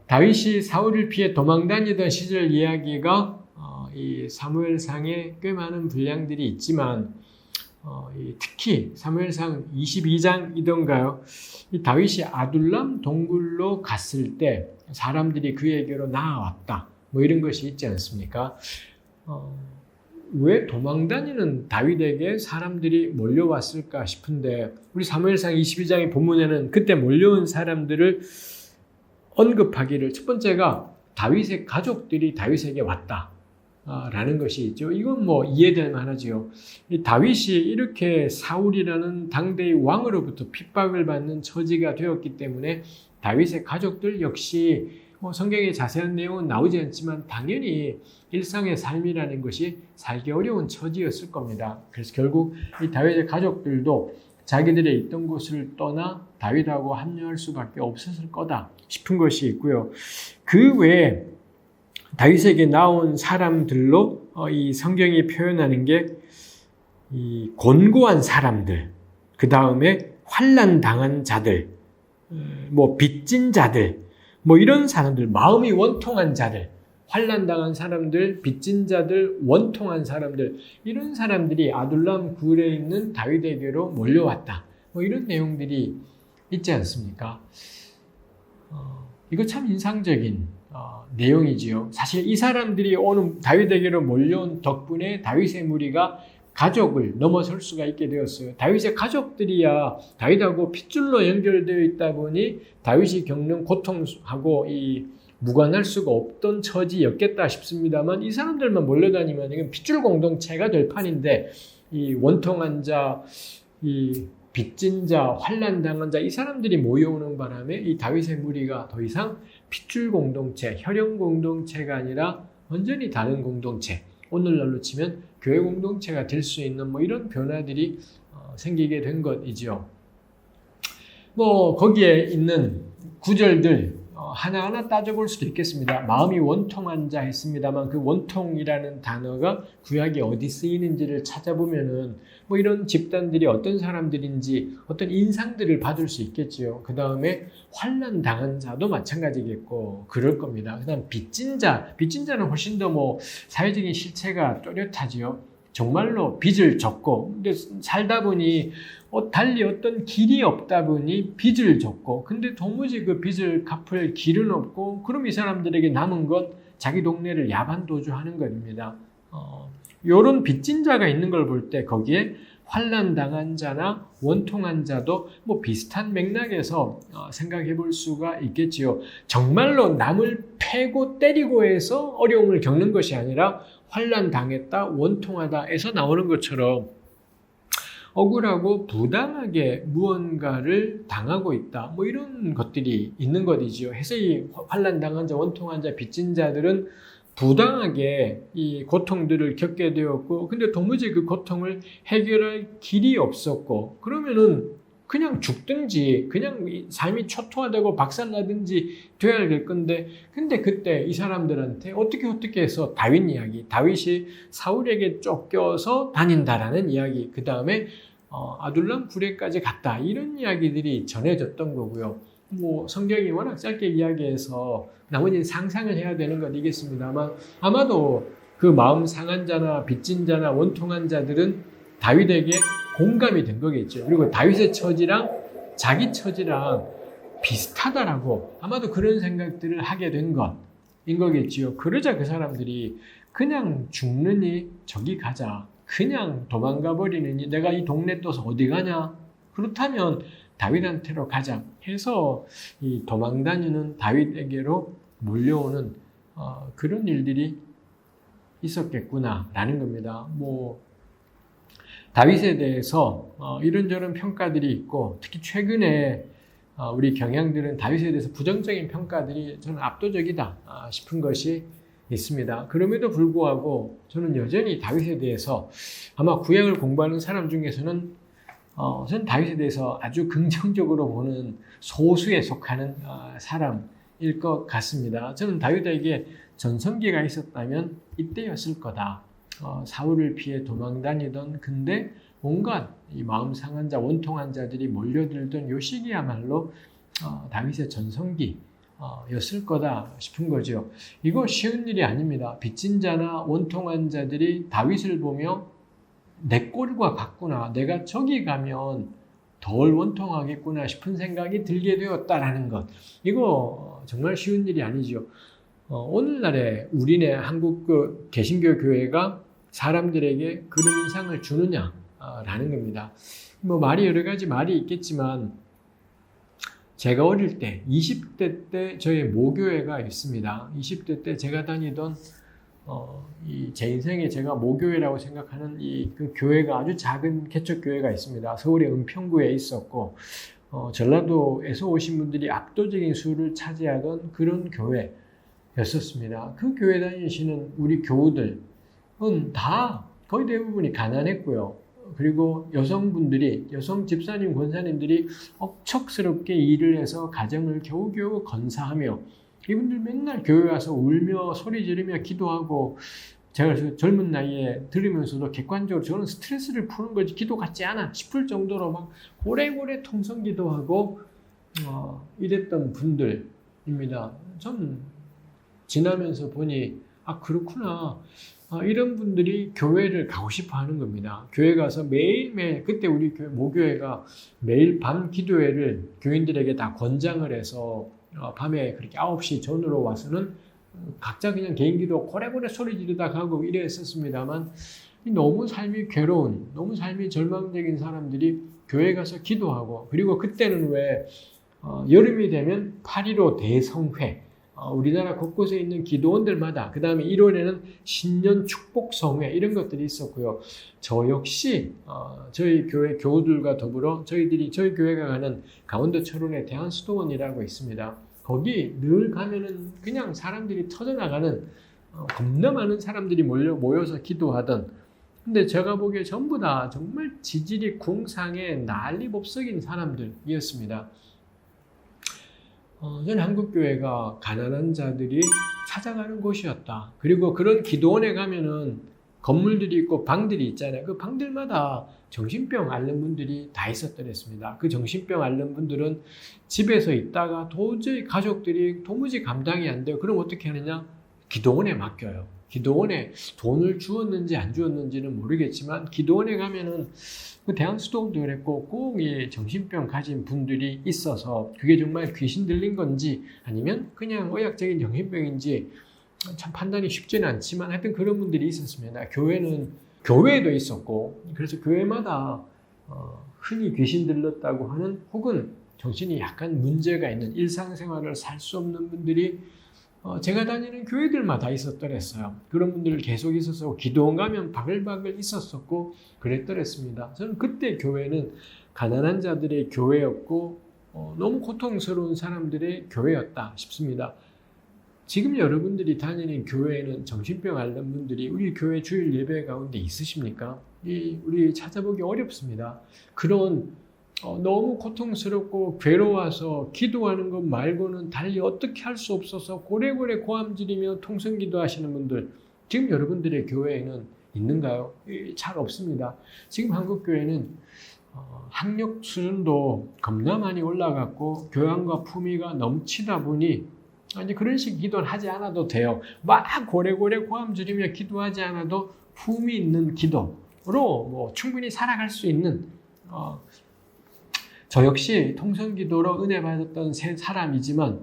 다윗이 사울을 피해 도망다니던 시절 이야기가 이 사무엘상에 꽤 많은 분량들이 있지만 특히 사무엘상 22장이던가요? 이 다윗이 아둘람 동굴로 갔을 때 사람들이 그에게로 나아왔다. 뭐 이런 것이 있지 않습니까? 왜 도망다니는 다윗에게 사람들이 몰려왔을까 싶은데 우리 사무엘상 22장의 본문에는 그때 몰려온 사람들을 언급하기를 첫 번째가 다윗의 가족들이 다윗에게 왔다. 라는 것이 있죠. 이건 뭐 이해될 만하지요. 이 다윗이 이렇게 사울이라는 당대의 왕으로부터 핍박을 받는 처지가 되었기 때문에 다윗의 가족들 역시 성경에 자세한 내용은 나오지 않지만 당연히 일상의 삶이라는 것이 살기 어려운 처지였을 겁니다. 그래서 결국 이 다윗의 가족들도 자기들의 있던 곳을 떠나 다윗하고 합류할 수밖에 없었을 거다 싶은 것이 있고요. 그 외에 다윗에게 나온 사람들로 이 성경이 표현하는 게 이 곤고한 사람들, 그 다음에 환난 당한 자들, 빚진 자들, 이런 사람들, 마음이 원통한 자들, 환난 당한 사람들, 빚진 자들, 원통한 사람들, 이런 사람들이 아둘람 굴에 있는 다윗에게로 몰려왔다. 이런 내용들이 있지 않습니까? 이거 참 인상적인 내용이지요. 사실 이 사람들이 오는 다윗에게로 몰려온 덕분에 다윗의 무리가 가족을 넘어설 수가 있게 되었어요. 다윗의 가족들이야 다윗하고 핏줄로 연결되어 있다 보니 다윗이 겪는 고통하고 무관할 수가 없던 처지였겠다 싶습니다만 이 사람들만 몰려다니면 이건 핏줄 공동체가 될 판인데 이 원통한 자, 이 빚진 자, 환난 당한 자 이 사람들이 모여오는 바람에 이 다윗의 무리가 더 이상 핏줄 공동체, 혈연 공동체가 아니라 완전히 다른 공동체, 오늘날로 치면 교회 공동체가 될 수 있는 이런 변화들이 생기게 된 것이죠. 거기에 있는 구절들 하나하나 따져볼 수도 있겠습니다. 마음이 원통한 자 했습니다만 그 원통이라는 단어가 구약에 어디 쓰이는지를 찾아보면은 이런 집단들이 어떤 사람들인지 어떤 인상들을 받을 수 있겠지요. 그 다음에 환난 당한 자도 마찬가지겠고 그럴 겁니다. 그 다음 빚진 자는 훨씬 더 사회적인 실체가 또렷하지요. 정말로 빚을 졌고 근데 살다 보니 달리 어떤 길이 없다 보니 빚을 졌고 근데 도무지 그 빚을 갚을 길은 없고 그럼 이 사람들에게 남은 것 자기 동네를 야반도주하는 것입니다. 이런 빚진 자가 있는 걸 볼 때 거기에 환난 당한 자나 원통한 자도 비슷한 맥락에서 생각해 볼 수가 있겠지요. 정말로 남을 패고 때리고 해서 어려움을 겪는 것이 아니라 환난 당했다, 원통하다에서 나오는 것처럼 억울하고 부당하게 무언가를 당하고 있다. 이런 것들이 있는 것이지요. 해서 이 환난 당한 자, 원통한 자, 빚진 자들은 부당하게 이 고통들을 겪게 되었고, 근데 도무지 그 고통을 해결할 길이 없었고, 그러면은 그냥 죽든지, 그냥 삶이 초토화되고 박살나든지 돼야 될 건데, 근데 그때 이 사람들한테 어떻게 해서 다윗이 사울에게 쫓겨서 다닌다라는 이야기, 그 다음에 아둘람 굴에까지 갔다. 이런 이야기들이 전해졌던 거고요. 성경이 워낙 짧게 이야기해서 나머지는 상상을 해야 되는 것이겠습니다만 아마도 그 마음 상한 자나 빚진 자나 원통한 자들은 다윗에게 공감이 된 거겠죠. 그리고 다윗의 처지랑 자기 처지랑 비슷하다라고 아마도 그런 생각들을 하게 된 것인 거겠지요. 그러자 그 사람들이 그냥 죽느니 저기 가자. 그냥 도망가 버리느니 내가 이 동네 떠서 어디 가냐? 그렇다면 다윗한테로 가자 해서 이 도망다니는 다윗에게로 몰려오는 그런 일들이 있었겠구나라는 겁니다. 다윗에 대해서 이런저런 평가들이 있고 특히 최근에 우리 경향들은 다윗에 대해서 부정적인 평가들이 저는 압도적이다 싶은 것이 있습니다. 그럼에도 불구하고 저는 여전히 다윗에 대해서 아마 구약을 공부하는 사람 중에서는 저는 다윗에 대해서 아주 긍정적으로 보는 소수에 속하는 사람일 것 같습니다. 저는 다윗에게 전성기가 있었다면 이때였을 거다. 사울을 피해 도망다니던 근데 온갖 이 마음 상한 자, 원통한 자들이 몰려들던 요 시기야말로 다윗의 전성기, 였을 거다 싶은 거죠. 이거 쉬운 일이 아닙니다. 빚진 자나 원통한 자들이 다윗을 보며 내 꼴과 같구나. 내가 저기 가면 덜 원통하겠구나 싶은 생각이 들게 되었다라는 것. 이거 정말 쉬운 일이 아니죠. 오늘날에 우리네 한국 개신교 교회가 사람들에게 그런 인상을 주느냐라는 겁니다. 뭐 말이 여러 가지 말이 있겠지만 제가 어릴 때 20대 때 저희 모교회가 있습니다. 20대 때 제가 다니던 제 인생에 제가 모교회라고 생각하는 그 교회가 아주 작은 개척 교회가 있습니다. 서울의 은평구에 있었고 전라도에서 오신 분들이 압도적인 수를 차지하던 그런 교회였었습니다. 그 교회 다니시는 우리 교우들은 다 거의 대부분이 가난했고요. 그리고 여성 집사님, 권사님들이 억척스럽게 일을 해서 가정을 겨우겨우 건사하며 이분들 맨날 교회 와서 울며 소리 지르며 기도하고 제가 젊은 나이에 들으면서도 객관적으로 저는 스트레스를 푸는 거지 기도 같지 않아 싶을 정도로 막 고래고래 통성 기도하고 이랬던 분들입니다. 전 지나면서 보니 그렇구나. 이런 분들이 교회를 가고 싶어 하는 겁니다. 교회 가서 매일매일, 그때 우리 모교회가 매일 밤 기도회를 교인들에게 다 권장을 해서 밤에 그렇게 9시 전으로 와서는 각자 그냥 개인 기도 고래고래 소리 지르다 가고 이랬었습니다만 너무 삶이 괴로운, 너무 삶이 절망적인 사람들이 교회 가서 기도하고 그리고 그때는 왜 여름이 되면 8.15 대성회 우리나라 곳곳에 있는 기도원들마다 그 다음에 1월에는 신년 축복성회 이런 것들이 있었고요. 저 역시 저희 교회 교우들과 더불어 저희 교회가 가는 강원도 철원의 대한수도원이라고 있습니다. 거기 늘 가면은 그냥 사람들이 터져나가는 겁나 많은 사람들이 모여서 기도하던 근데 제가 보기에 전부 다 정말 지질이 궁상에 난리법석인 사람들이었습니다. 저는 한국교회가 가난한 자들이 찾아가는 곳이었다. 그리고 그런 기도원에 가면은 건물들이 있고 방들이 있잖아요. 그 방들마다 정신병 앓는 분들이 다 있었더랬습니다. 그 정신병 앓는 분들은 집에서 있다가 도저히 가족들이 도무지 감당이 안 돼요. 그럼 어떻게 하느냐? 기도원에 맡겨요. 기도원에 돈을 주었는지 안 주었는지는 모르겠지만 기도원에 가면은 그 대한수도원도 그랬고 꼭 이 정신병 가진 분들이 있어서 그게 정말 귀신 들린 건지 아니면 그냥 의학적인 정신병인지 참 판단이 쉽지는 않지만 하여튼 그런 분들이 있었습니다. 교회에도 있었고 그래서 교회마다 흔히 귀신 들렸다고 하는 혹은 정신이 약간 문제가 있는 일상생활을 살 수 없는 분들이 제가 다니는 교회들마다 있었더랬어요. 그런 분들 계속 있어서 기도원 가면 바글바글 있었었고 그랬더랬습니다. 저는 그때 교회는 가난한 자들의 교회였고 너무 고통스러운 사람들의 교회였다 싶습니다. 지금 여러분들이 다니는 교회에는 정신병 앓는 분들이 우리 교회 주일 예배 가운데 있으십니까? 우리 찾아보기 어렵습니다. 그런 너무 고통스럽고 괴로워서 기도하는 것 말고는 달리 어떻게 할 수 없어서 고래고래 고함지르며 통성기도 하시는 분들 지금 여러분들의 교회에는 있는가요? 잘 없습니다. 지금 한국교회는 학력 수준도 겁나 많이 올라갔고 교양과 품위가 넘치다 보니 이제 그런 식 기도는 하지 않아도 돼요. 막 고래고래 고함지르며 기도하지 않아도 품위 있는 기도로 충분히 살아갈 수 있는 저 역시 통성기도로 은혜 받았던 사람이지만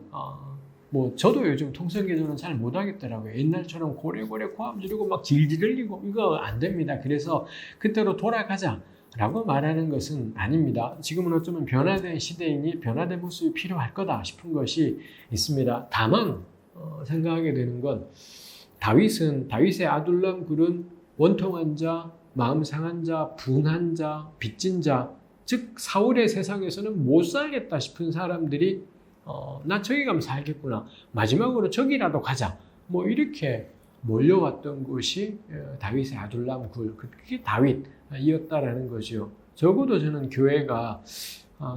저도 요즘 통성기도는 잘 못하겠더라고요. 옛날처럼 고래고래 고함 지르고 막 질질 흘리고 이거 안 됩니다. 그래서 그때로 돌아가자라고 말하는 것은 아닙니다. 지금은 어쩌면 변화된 시대이니 변화된 모습이 필요할 거다 싶은 것이 있습니다. 다만 생각하게 되는 건 다윗의 아둘람 굴은 원통한 자, 마음 상한 자, 분한 자, 빚진 자 즉 사울의 세상에서는 못 살겠다 싶은 사람들이 나 저기 가면 살겠구나. 마지막으로 저기라도 가자. 이렇게 몰려왔던 것이 다윗의 아둘람 굴, 그게 다윗이었다라는 거죠. 적어도 저는 교회가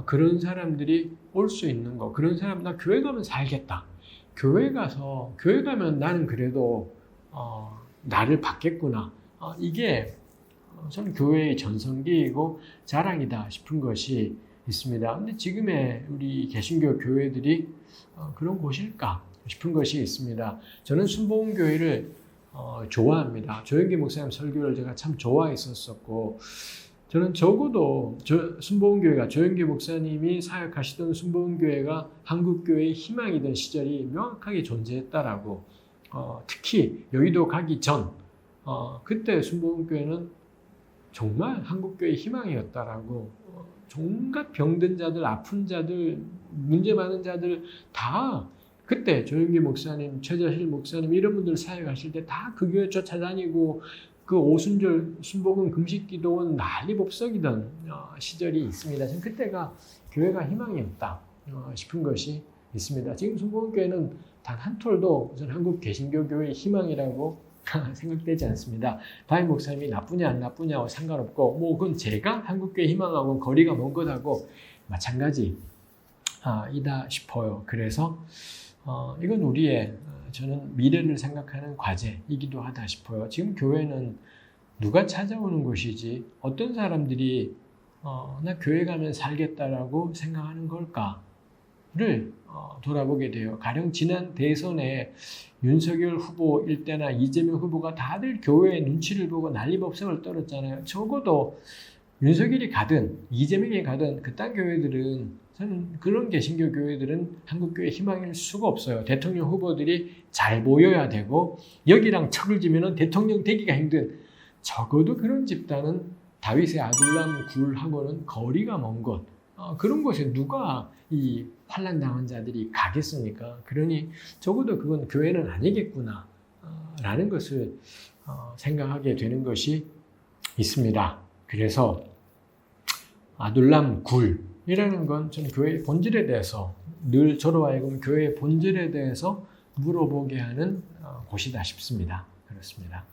그런 사람들이 올 수 있는 거, 그런 사람 나 교회 가면 살겠다. 교회 가면 나는 그래도 나를 받겠구나. 이게 저는 교회의 전성기이고 자랑이다 싶은 것이 있습니다. 근데 지금의 우리 개신교 교회들이 그런 곳일까 싶은 것이 있습니다. 저는 순복음교회를 좋아합니다. 조영기 목사님 설교를 제가 참 좋아했었고, 저는 적어도 순복음교회가 조영기 목사님이 사역하시던 순복음교회가 한국교회의 희망이던 시절이 명확하게 존재했다라고, 특히 여의도 가기 전 그때 순복음교회는 정말 한국교회의 희망이었다라고, 온갖 병든 자들, 아픈 자들, 문제 많은 자들 다 그때 조영기 목사님, 최자실 목사님 이런 분들 사역하실 때 다 그 교회 쫓아다니고 그 오순절 순복음 금식기도원 난리법석이던 시절이 있습니다. 지금 그때가 교회가 희망이었다 싶은 것이 있습니다. 지금 순복음교회는 단 한 톨도 우선 한국 개신교 교회의 희망이라고 생각되지 않습니다. 담임 목사님이 나쁘냐 안 나쁘냐와 상관없고, 뭐 그건 제가 한국교회 희망하고 거리가 먼 것하고 마찬가지이다 싶어요. 그래서 이건 우리의 저는 미래를 생각하는 과제이기도 하다 싶어요. 지금 교회는 누가 찾아오는 곳이지, 어떤 사람들이 나 교회 가면 살겠다라고 생각하는 걸까를 돌아보게 돼요. 가령 지난 대선에 윤석열 후보일 때나 이재명 후보가 다들 교회의 눈치를 보고 난리법석을 떨었잖아요. 적어도 윤석열이 가든 이재명이 가든 그딴 교회들은, 저는 그런 개신교 교회들은 한국교회 희망일 수가 없어요. 대통령 후보들이 잘 보여야 되고, 여기랑 척을 지면 대통령 되기가 힘든, 적어도 그런 집단은 다윗의 아둘람 굴하고는 거리가 먼 곳, 그런 곳에 누가 이 환난 당한 자들이 가겠습니까? 그러니 적어도 그건 교회는 아니겠구나 라는 것을 생각하게 되는 것이 있습니다. 그래서 아둘람 굴이라는 건 저는 교회의 본질에 대해서, 늘 저로 하여금 교회의 본질에 대해서 물어보게 하는 곳이다 싶습니다. 그렇습니다.